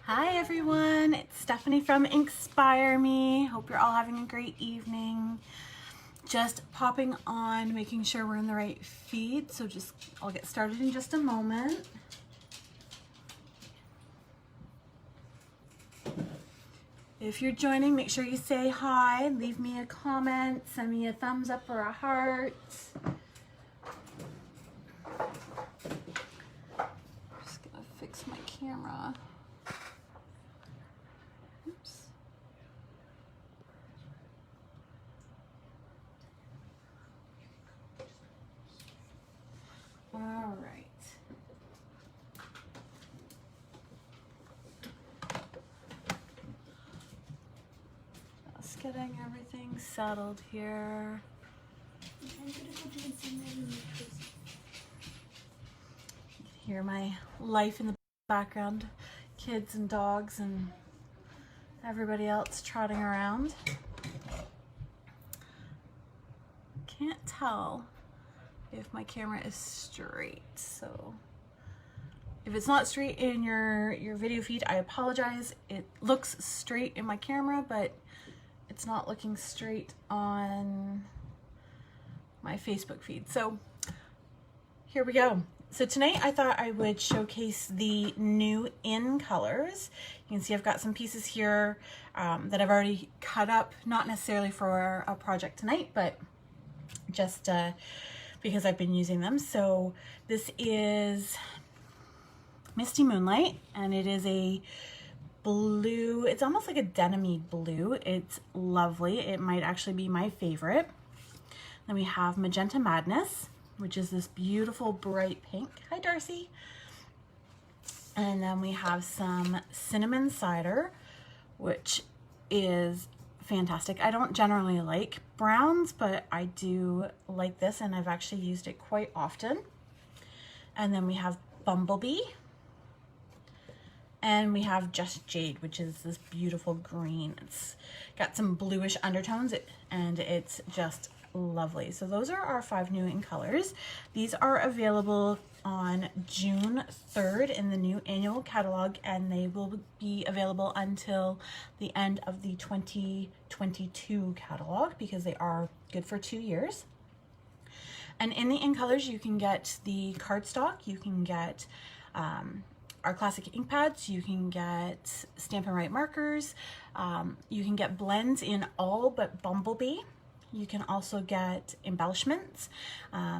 Hi everyone, it's Stephanie from Inspire Me. Hope you're all having a great evening. Just popping on, making sure we're in the right feed. So I'll get started in just a moment. If you're joining, make sure you say hi, leave me a comment, send me a thumbs up or a heart. Just gonna fix my camera. Oops. All right. Just getting everything settled here. Hear my life in the background, kids and dogs and everybody else trotting around. Can't tell if my camera is straight, so if it's not straight in your video feed, I apologize. It looks straight in my camera, but it's not looking straight on my Facebook feed. So here we go. So tonight I thought I would showcase the new in colors. You can see I've got some pieces here that I've already cut up, not necessarily for a project tonight, but just because I've been using them. So this is Misty Moonlight, and it is a blue. It's almost like a denim-y blue. It's lovely. It might actually be my favorite. Then we have Magenta Madness, which is this beautiful bright pink. Hi, Darcy. And then we have some Cinnamon Cider, which is fantastic. I don't generally like browns, but I do like this, and I've actually used it quite often. And then we have Bumblebee. And we have Just Jade, which is this beautiful green. It's got some bluish undertones, and it's just lovely. So those are our 5 new in colors. These are available on June 3rd in the new annual catalog, and they will be available until the end of the 2022 catalog because they are good for 2 years. And in the in colors, you can get the cardstock, you can get our classic ink pads, you can get Stampin' Write markers, you can get blends in all but Bumblebee. You can also get embellishments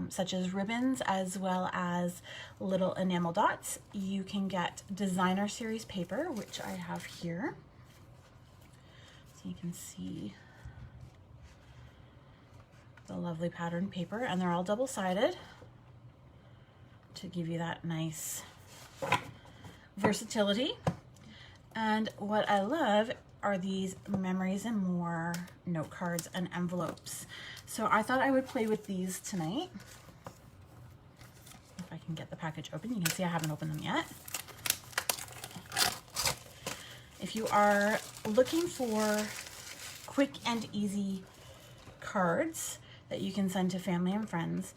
such as ribbons as well as little enamel dots. You can get designer series paper, which I have here. So you can see the lovely patterned paper, and they're all double-sided to give you that nice versatility. And what I love are these Memories and More note cards and envelopes. So I thought I would play with these tonight. If I can get the package open, you can see I haven't opened them yet. If you are looking for quick and easy cards that you can send to family and friends,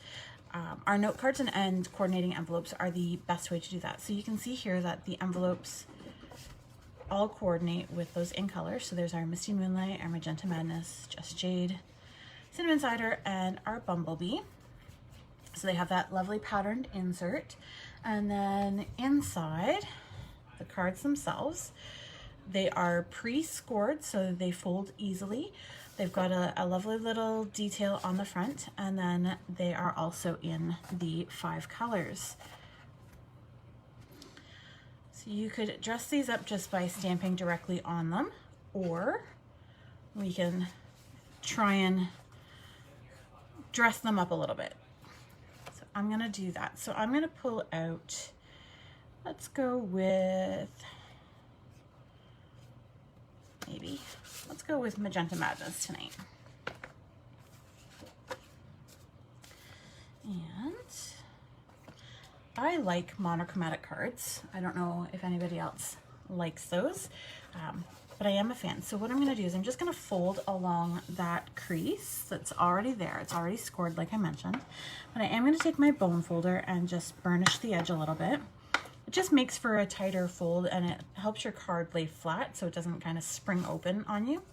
our note cards and coordinating envelopes are the best way to do that. So you can see here that the envelopes all coordinate with those in colors. So there's our Misty Moonlight, our Magenta Madness, Just Jade, Cinnamon Cider, and our Bumblebee. So they have that lovely patterned insert. And then inside, the cards themselves, they are pre-scored so they fold easily. They've got a lovely little detail on the front, and then they are also in the 5 colors. So you could dress these up just by stamping directly on them, or we can try and dress them up a little bit. So I'm going to do that. So I'm going to pull out, let's go with Magenta Madness tonight. And I like monochromatic cards. I don't know if anybody else likes those, but I am a fan. So what I'm going to do is I'm just going to fold along that crease that's already there. It's already scored, like I mentioned. But I am going to take my bone folder and just burnish the edge a little bit. It just makes for a tighter fold, and it helps your card lay flat so it doesn't kind of spring open on you.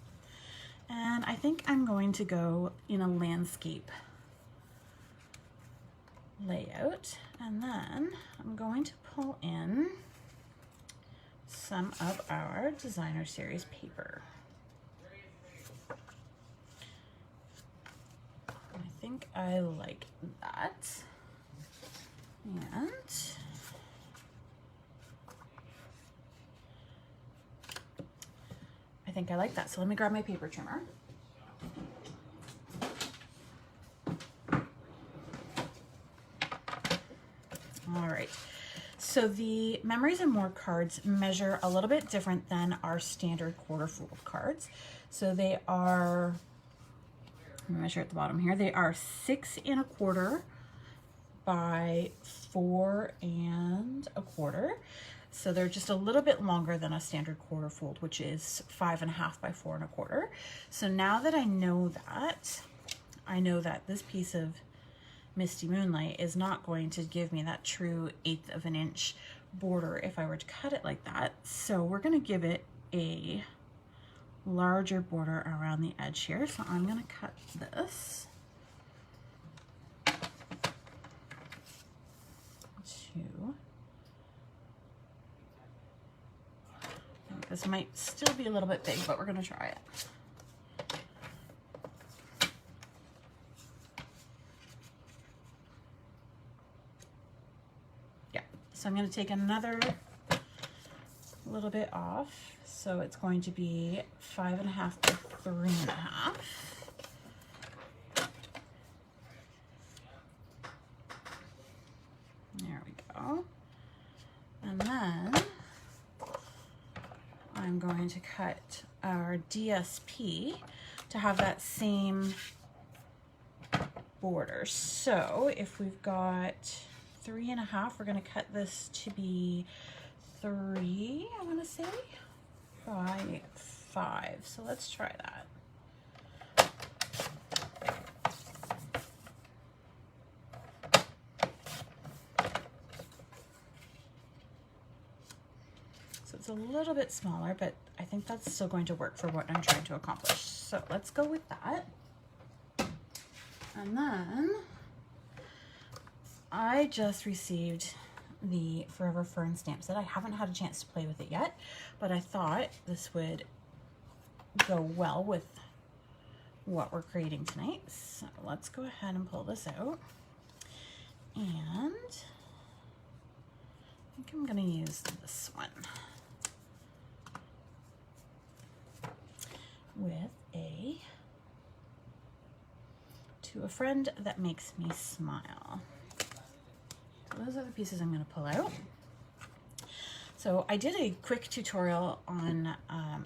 And I think I'm going to go in a landscape layout, and then I'm going to pull in some of our designer series paper. I think I like that, and I think I like that. So let me grab my paper trimmer. All right, so the Memories and More cards measure a little bit different than our standard quarter fold cards. So they are, let me measure at the bottom here, they are 6 1/4 by 4 1/4. So they're just a little bit longer than a standard quarter fold, which is 5 1/2 by 4 1/4. So now that I know that this piece of Misty Moonlight is not going to give me that true 1/8 of an inch border if I were to cut it like that. So we're going to give it a larger border around the edge here. So I'm going to cut this to, this might still be a little bit big, but we're going to try it. So I'm going to take another little bit off. So it's going to be 5 1/2 by 3 1/2. There we go. And then I'm going to cut our DSP to have that same border. So if we've got 3 1/2, we're going to cut this to be 3, I want to say, by 5. So let's try that. So it's a little bit smaller, but I think that's still going to work for what I'm trying to accomplish. So let's go with that. And then I just received the Forever Fern stamp set. I haven't had a chance to play with it yet, but I thought this would go well with what we're creating tonight. So let's go ahead and pull this out. And I think I'm going to use this one with a To a Friend That Makes Me Smile. Those are the pieces I'm going to pull out. So I did a quick tutorial on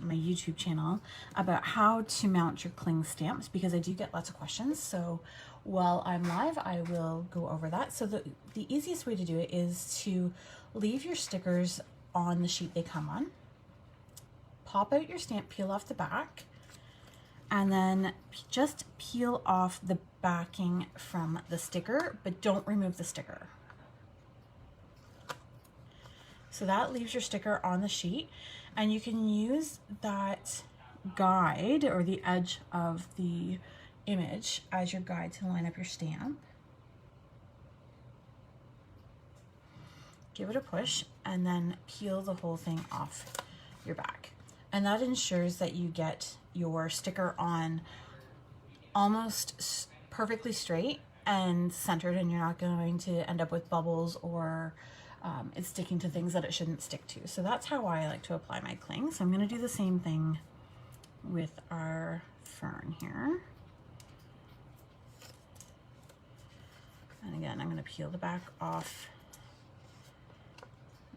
my YouTube channel about how to mount your cling stamps, because I do get lots of questions. So while I'm live, I will go over that. So the easiest way to do it is to leave your stickers on the sheet they come on. Pop out your stamp, peel off the back, and then just peel off the backing from the sticker, but don't remove the sticker. So that leaves your sticker on the sheet, and you can use that guide or the edge of the image as your guide to line up your stamp. Give it a push and then peel the whole thing off your back. And that ensures that you get your sticker on almost perfectly straight and centered, and you're not going to end up with bubbles or it's sticking to things that it shouldn't stick to. So that's how I like to apply my cling. So I'm going to do the same thing with our fern here. And again, I'm going to peel the back off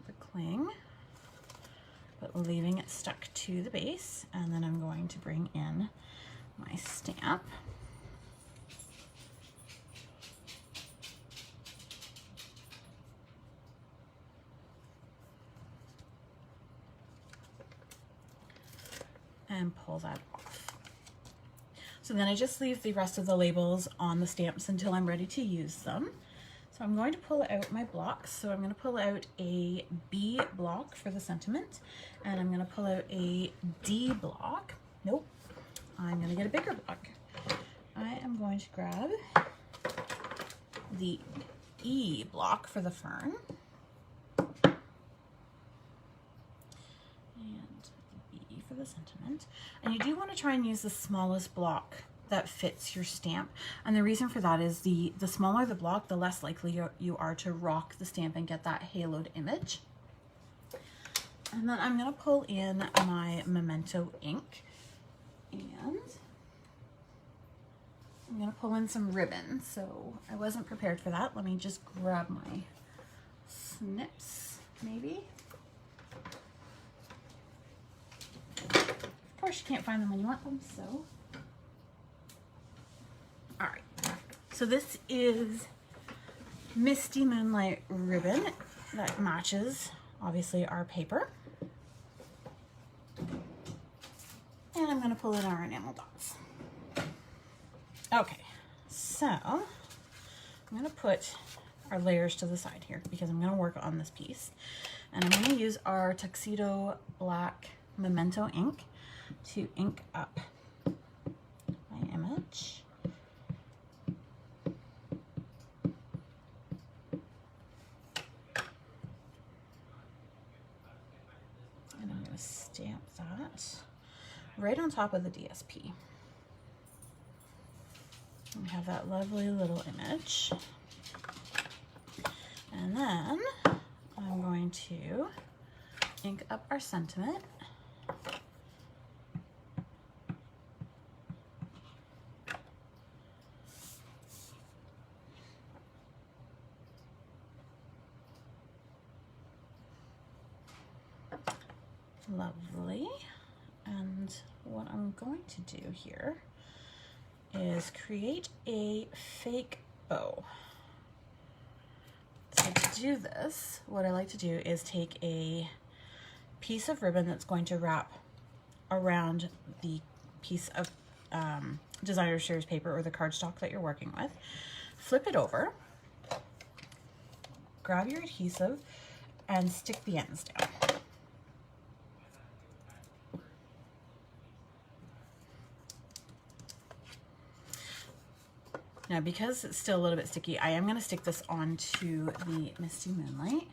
the cling, but leaving it stuck to the base. And then I'm going to bring in my stamp. And pull that off. So then I just leave the rest of the labels on the stamps until I'm ready to use them. So I'm going to pull out my blocks. So I'm going to pull out a B block for the sentiment, and I'm going to pull out a D block. Nope, I'm going to get a bigger block. I am going to grab the E block for the fern, and the B for the sentiment. And you do want to try and use the smallest block that fits your stamp, and the reason for that is the smaller the block, the less likely you are to rock the stamp and get that haloed image. And then I'm going to pull in my Memento ink, and I'm going to pull in some ribbon. So I wasn't prepared for that. Let me just grab my snips, maybe. Of course you can't find them when you want them, so. All right, so this is Misty Moonlight ribbon that matches, obviously, our paper. And I'm going to pull in our enamel dots. Okay, so I'm going to put our layers to the side here because I'm going to work on this piece. And I'm going to use our Tuxedo Black Memento ink to ink up my image. And I'm going to stamp that right on top of the DSP. We have that lovely little image. And then I'm going to ink up our sentiment. Lovely. And what I'm going to do here is create a fake bow. So to do this, what I like to do is take a piece of ribbon that's going to wrap around the piece of designer series paper or the cardstock that you're working with, flip it over, grab your adhesive, and stick the ends down. Now, because it's still a little bit sticky, I am going to stick this onto the Misty Moonlight.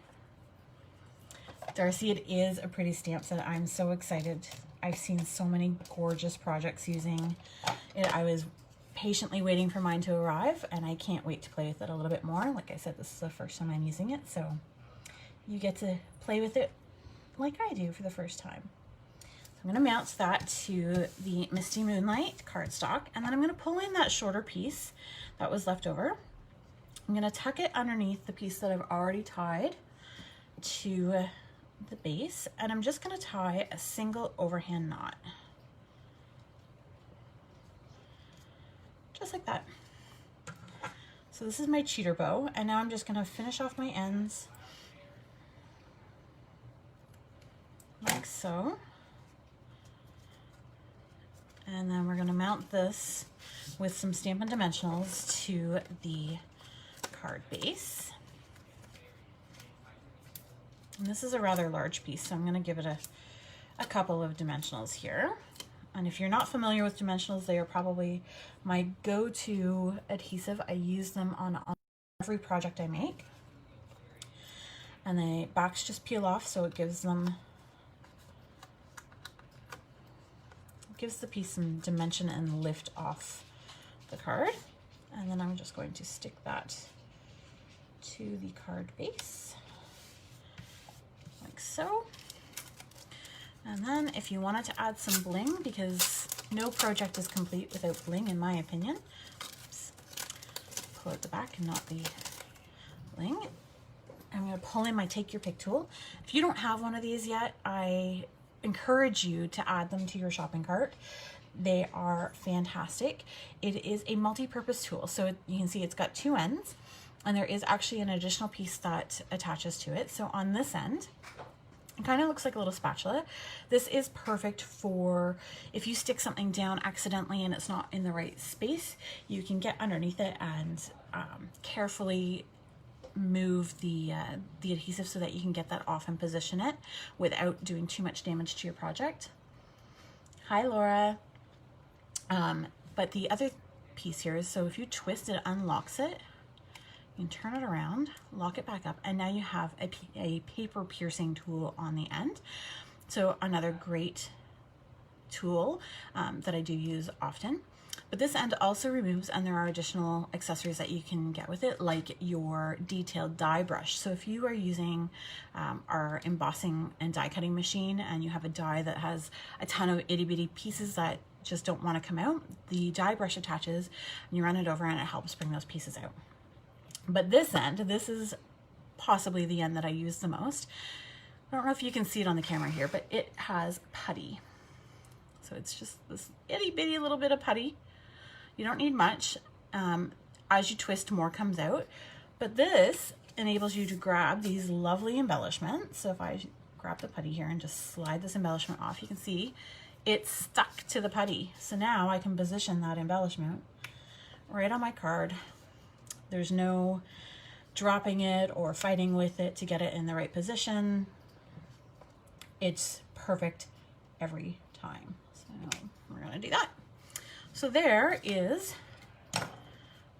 Darcy, it is a pretty stamp set. I'm so excited. I've seen so many gorgeous projects using it. I was patiently waiting for mine to arrive, and I can't wait to play with it a little bit more. Like I said, this is the first time I'm using it, so you get to play with it like I do for the first time. I'm going to mount that to the Misty Moonlight cardstock, and then I'm going to pull in that shorter piece that was left over. I'm going to tuck it underneath the piece that I've already tied to the base, and I'm just going to tie a single overhand knot. Just like that. So this is my cheater bow, and now I'm just going to finish off my ends like so. And then we're going to mount this with some Stampin' Dimensionals to the card base. And this is a rather large piece, so I'm going to give it a couple of dimensionals here. And if you're not familiar with dimensionals, they are probably my go-to adhesive. I use them on every project I make. And the backs just peel off, so it gives the piece some dimension and lift off the card. And then I'm just going to stick that to the card base like so. And then if you wanted to add some bling, because no project is complete without bling in my opinion. Oops. Pull out the back and not the bling. I'm going to pull in my Take Your Pick tool. If you don't have one of these yet, I encourage you to add them to your shopping cart. They are fantastic. It is a multi-purpose tool, so you can see it's got two ends, and there is actually an additional piece that attaches to it. So on this end, it kind of looks like a little spatula. This is perfect for if you stick something down accidentally and it's not in the right space, you can get underneath it and carefully move the adhesive so that you can get that off and position it without doing too much damage to your project. Hi, Laura. But the other piece here is, so if you twist it, unlocks it. You can turn it around, lock it back up, and now you have a paper piercing tool on the end. So another great tool that I do use often. But this end also removes, and there are additional accessories that you can get with it, like your detailed die brush. So if you are using our embossing and die cutting machine and you have a die that has a ton of itty bitty pieces that just don't want to come out, the die brush attaches and you run it over and it helps bring those pieces out. But this end, this is possibly the end that I use the most. I don't know if you can see it on the camera here, but it has putty. So it's just this itty bitty little bit of putty. You don't need much. As you twist, more comes out. But this enables you to grab these lovely embellishments. So if I grab the putty here and just slide this embellishment off, you can see it's stuck to the putty. So now I can position that embellishment right on my card. There's no dropping it or fighting with it to get it in the right position. It's perfect every time. So we're gonna do that. So there is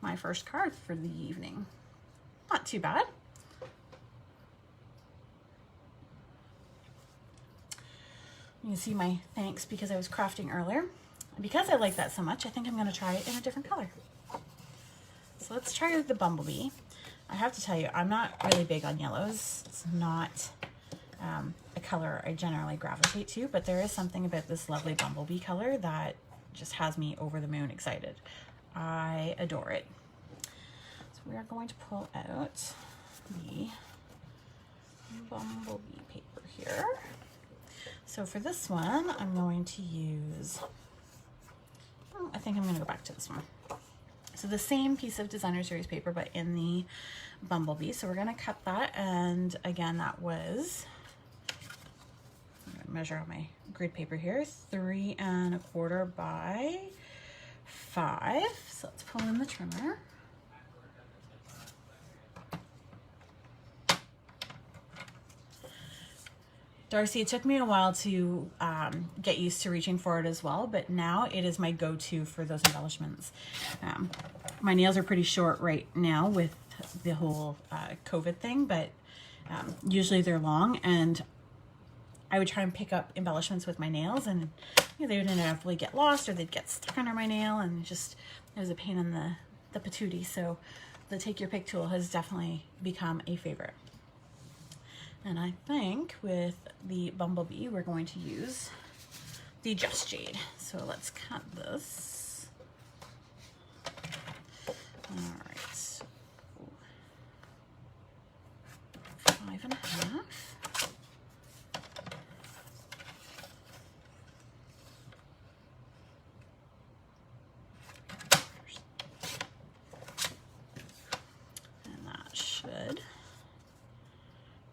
my first card for the evening. Not too bad. You can see my thanks because I was crafting earlier. And because I like that so much, I think I'm gonna try it in a different color. So let's try the bumblebee. I have to tell you, I'm not really big on yellows. It's not a color I generally gravitate to, but there is something about this lovely bumblebee color that just has me over the moon excited. I adore it. So we are going to pull out the bumblebee paper here. So for this one, I'm going to use, I think I'm going to go back to this one. So the same piece of designer series paper, but in the bumblebee. So we're going to cut that. And again, that was, I'm going to measure out my grid paper here, 3 1/4 by 5. So let's pull in the trimmer. Darcy, it took me a while to get used to reaching for it as well, but now it is my go-to for those embellishments. My nails are pretty short right now with the whole COVID thing, but usually they're long, and I would try and pick up embellishments with my nails, and you know, they would inevitably get lost or they'd get stuck under my nail, and just it was a pain in the patootie. So the Take Your Pick tool has definitely become a favorite. And I think with the bumblebee, we're going to use the Just Jade. So let's cut this. All right. 5 1/2. And that should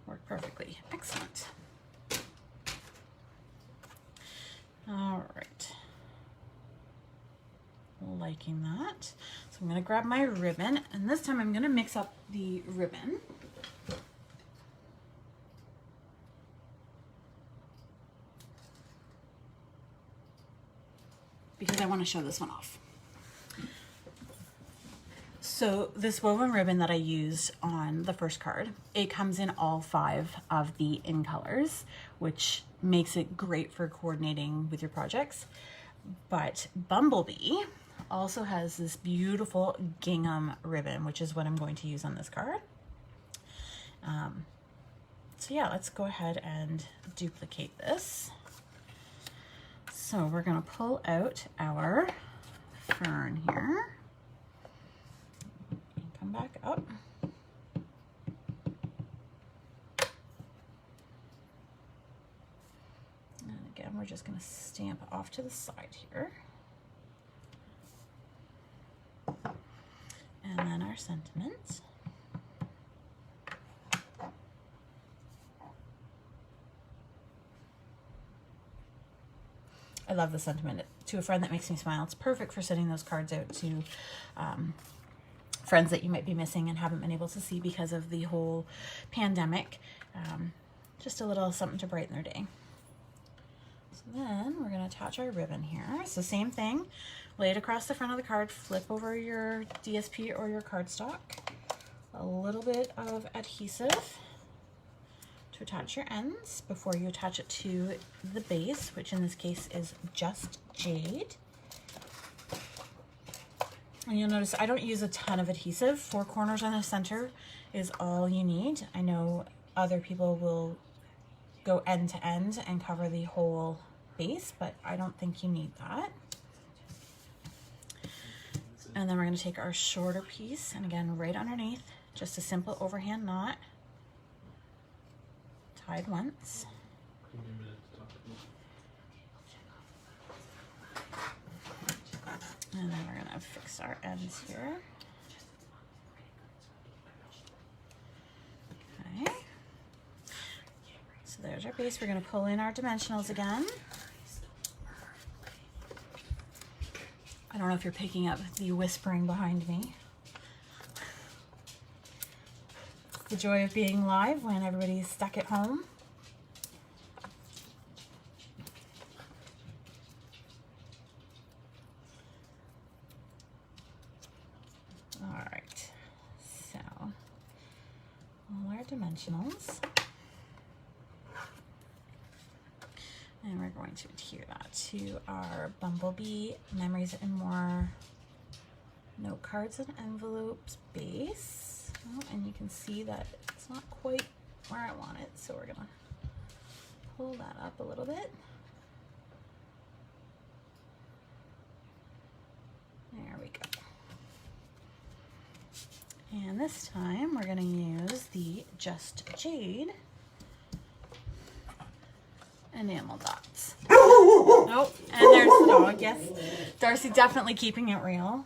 work perfectly. Excellent. All right. Liking that. So I'm going to grab my ribbon, and this time I'm going to mix up the ribbon. Because I want to show this one off. So this woven ribbon that I used on the first card, it comes in all 5 of the in colors, which makes it great for coordinating with your projects. But Bumblebee also has this beautiful gingham ribbon, which is what I'm going to use on this card. So yeah, let's go ahead and duplicate this. So we're going to pull out our fern here. Come back up. And again, we're just going to stamp off to the side here. And then our sentiment. I love the sentiment. To a friend that makes me smile. It's perfect for sending those cards out to friends that you might be missing and haven't been able to see because of the whole pandemic. Just a little something to brighten their day. So then we're going to attach our ribbon here. So same thing, lay it across the front of the card, flip over your DSP or your cardstock, a little bit of adhesive to attach your ends before you attach it to the base, which in this case is just jade. And you'll notice I don't use a ton of adhesive. 4 corners on the center is all you need. I know other people will go end to end and cover the whole base, but I don't think you need that. And then we're going to take our shorter piece, and again, right underneath, just a simple overhand knot, tied once. And then we're going to fix our ends here. Okay. So there's our base. We're going to pull in our dimensionals again. I don't know if you're picking up the whispering behind me. It's the joy of being live when everybody's stuck at home. All right, so all our dimensionals. And we're going to adhere that to our Bumblebee Memories and More note cards and envelopes base. Oh, and you can see that it's not quite where I want it, so we're gonna pull that up a little bit. There we go. And this time we're gonna use the Just Jade enamel dots. Oh, and there's the dog. Yes, Darcy definitely keeping it real.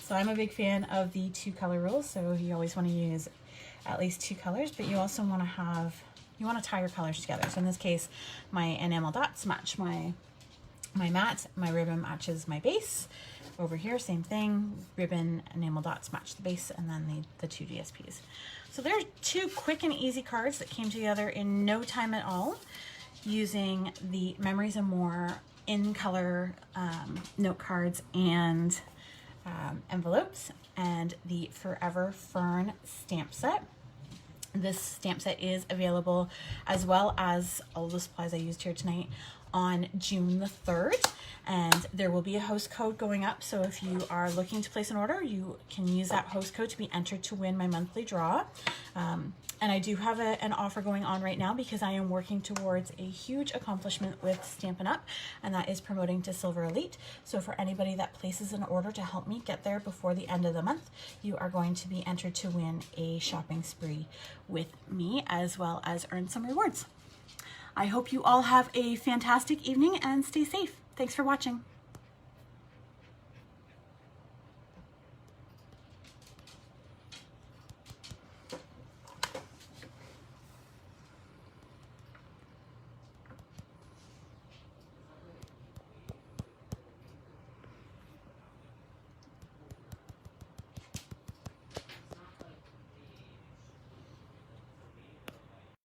So I'm a big fan of the 2 color rule. So you always want to use at least 2 colors, but you also want to tie your colors together. So in this case, my enamel dots match my mat, my ribbon matches my base. Over here, same thing, ribbon, enamel dots match the base, and then the 2 DSPs. So there's 2 quick and easy cards that came together in no time at all, using the Memories and More in color note cards and envelopes, and the Forever Fern stamp set. This stamp set is available, as well as all the supplies I used here tonight, on June the 3rd, and there will be a host code going up, so if you are looking to place an order, you can use that host code to be entered to win my monthly draw. And I do have an offer going on right now because I am working towards a huge accomplishment with Stampin' Up, and that is promoting to Silver Elite. So for anybody that places an order to help me get there before the end of the month, you are going to be entered to win a shopping spree with me, as well as earn some rewards. I hope you all have a fantastic evening and stay safe. Thanks for watching.